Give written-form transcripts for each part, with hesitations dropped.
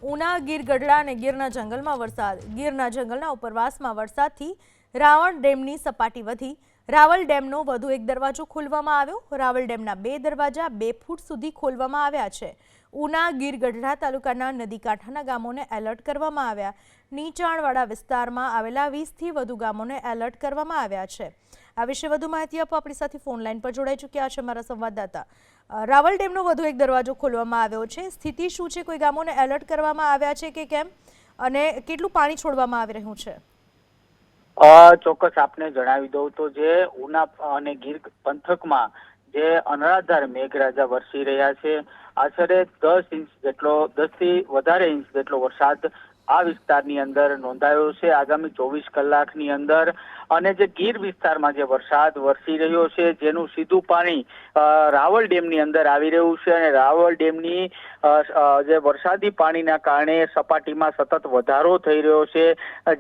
ઉના, ગીર ગઢડા અને ગીરના જંગલમાં વરસાદ. ગીરના જંગલના ઉપરવાસમાં વરસાદથી રાવલ ડેમની સપાટી વધી. રાવલ ડેમનો વધુ એક દરવાજો ખોલવામાં આવ્યો. રાવલ ડેમના 2 દરવાજા 2 ફૂટ સુધી ખોલવામાં આવ્યા છે. ઉના, ગીર ગઢડા તાલુકાના નદીકાંઠાના ગામોને એલર્ટ કરવામાં આવ્યા. નીચાણવાળા વિસ્તારમાં આવેલા 20થી વધુ ગામોને એલર્ટ કરવામાં આવ્યા છે. આ વિશે વધુ માહિતી આપવા આપણી સાથે ફોન લાઈન પર જોડાઈ ચૂક્યા છે મારા સંવાદદાતા. રાવલ ડેમનો વધુ એક દરવાજો ખોલવામાં આવ્યો છે. સ્થિતિ શું છે? કોઈ ગામોને એલર્ટ કરવામાં આવ્યા છે કે કેમ? અને કેટલું પાણી છોડવામાં આવી રહ્યું છે? ચોક્કસ આપને જણાવી દઉં તો જે ઉના અને ગીર પંથકમાં જે અનરાધાર મેઘરાજા વરસી રહ્યા છે, આશરે 10 ઇંચ જેટલો 10 થી વધારે ઇંચ જેટલો વરસાદ આ વિસ્તારની અંદર નોંધાયો છે આગામી 24 કલાકની અંદર. અને જે ગીર વિસ્તારમાં જે વરસાદ વરસી રહ્યો છે જેનું સીધું પાણી રાવલ ડેમની અંદર આવી રહ્યું છે અને રાવલ ડેમની જે વરસાદી પાણીના કારણે સપાટીમાં સતત વધારો થઈ રહ્યો છે,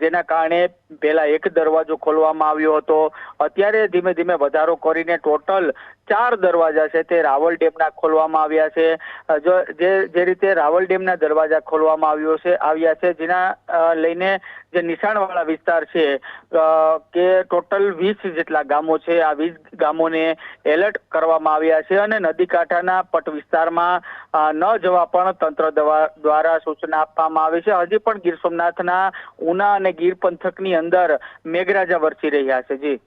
જેના કારણે પહેલા એક દરવાજો ખોલવામાં આવ્યો હતો. અત્યારે ધીમે ધીમે વધારો કરીને ટોટલ 4 દરવાજા છે તે રાવલ ડેમના ખોલવામાં આવ્યા છે. જે રીતે રાવલ ડેમના દરવાજા ખોલવામાં આવ્યા છે જેના લઈને જે નિશાણવાળા વિસ્તાર છે કે ટોટલ 20 જેટલા ગામો છે, આ 20 ગામોને એલર્ટ કરવામાં આવ્યા છે અને નદી કાંઠાના પટ વિસ્તારમાં ન જવા પણ તંત્ર દ્વારા સૂચના આપવામાં આવી છે. હજી પણ ગીર સોમનાથના ઉના અને ગીર પંથકની અંદર મેઘરાજા વરસી રહ્યા છે. જી